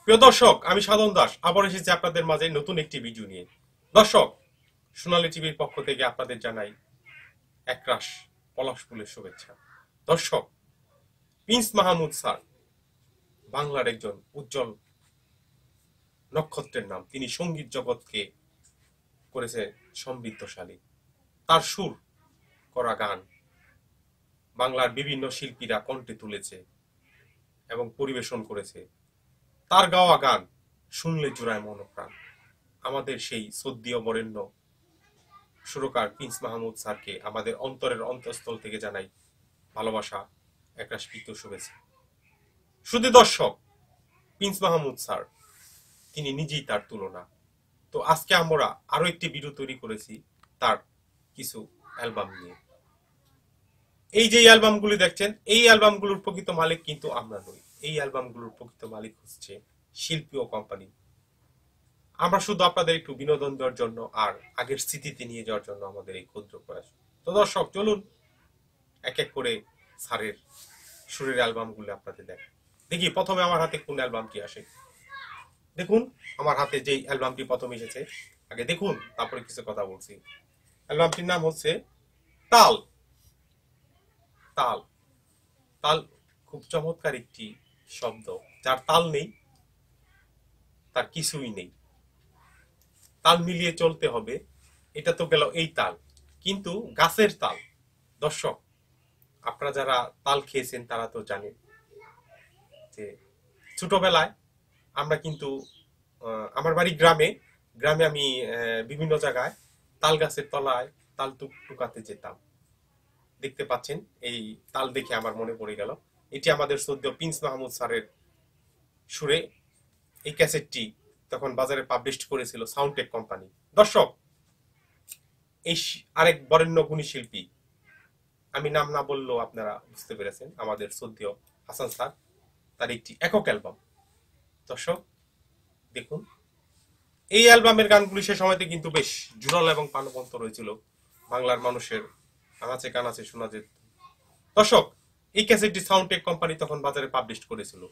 প্রিয় দর্শক, আমি সাধন দাস আবার এসেছি আপনাদের মাঝে নতুন একটি ভিডিও নিয়ে। দর্শক, সোনালী টিভির পক্ষ থেকে আপনাদের জানাই একরাশ পলাশ ফুলের শুভেচ্ছা। দর্শক, প্রিন্স মাহমুদ স্যার বাংলার একজন উজ্জ্বল নক্ষত্রের নাম। তিনি সঙ্গীত জগৎকে করেছে সমৃদ্ধশালী। তার সুর করা গান বাংলার বিভিন্ন শিল্পীরা কণ্ঠে তুলেছে এবং পরিবেশন করেছে। তার গাওয়া গান শুনলে জুড়ায় মনপ্রাণ। আমাদের সেই শ্রদ্ধেয় বরেণ্য সুরকার প্রিন্স মাহমুদ স্যারকে আমাদের অন্তরের অন্তঃস্থল থেকে জানাই ভালোবাসা, একরাশ প্রীত শুভেচ্ছা। শুধু দর্শক, প্রিন্স মাহমুদ স্যার তিনি নিজেই তার তুলনা। তো আজকে আমরা আরো একটি ভিডিও তৈরি করেছি তার কিছু অ্যালবাম নিয়ে। এই যে অ্যালবামগুলি দেখছেন, এই অ্যালবামগুলোর প্রকৃত মালিক কিন্তু আমরা নই। এই অ্যালবামগুলোর প্রকৃত মালিক হচ্ছে শিল্পী ও কোম্পানি। আমরা শুধু আপনাদের একটু বিনোদন দেওয়ার জন্য আর আগের স্মৃতিতে নিয়ে যাওয়ার জন্য আমাদের এই ক্ষুদ্র প্রয়াস। তো দর্শক, চলুন এক এক করে স্যারের সুরের অ্যালবামগুলো আপনাদের দেখি প্রথমে আমার হাতে কোন অ্যালবামটি আসে। দেখুন, আমার হাতে যেই অ্যালবামটি প্রথম এসেছে, আগে দেখুন, তারপরে কিছু কথা বলছি। অ্যালবামটির নাম হচ্ছে তাল। তাল তাল খুব চমৎকার একটি শব্দ। যার তাল নেই তার কিছুই নেই। তাল মিলিয়ে চলতে হবে। এটা তো গেল এই তাল, কিন্তু গাছের তাল। দর্শক, আপনারা যারা তাল খেয়েছেন তারা তো জানেন যে ছোটবেলায় আমরা কিন্তু আমার বাড়ি গ্রামে। গ্রামে আমি বিভিন্ন জায়গায় তাল গাছের তলায় তাল টুকাতে যেতাম। দেখতে পাচ্ছেন, এই তাল দেখে আমার মনে পড়ে গেল। এটি আমাদের শ্রদ্ধেয় প্রিন্স মাহমুদ স্যারের সুরে এই ক্যাসেটটি তখন বাজারে পাবলিশ করেছিল সাউন্ডটেক কোম্পানি। দর্শক, এই আরেক বরেণ্য গুণী শিল্পী, আমি নাম না বললেও আপনারা বুঝতে পেরেছেন, আমাদের শ্রদ্ধেয় হাসান স্যার, তার একটি একক অ্যালবাম। দর্শক দেখুন, এই অ্যালবামের গানগুলি সে সময়তে কিন্তু বেশ জোরালো এবং প্রাণবন্ত রয়েছিল। বাংলার মানুষের আনাচে কানাচে শোনা যেত। দর্শক, এই ক্যাসেটটি সাউন্ডটেক কোম্পানি তখন বাজারে পাবলিশ করেছিল।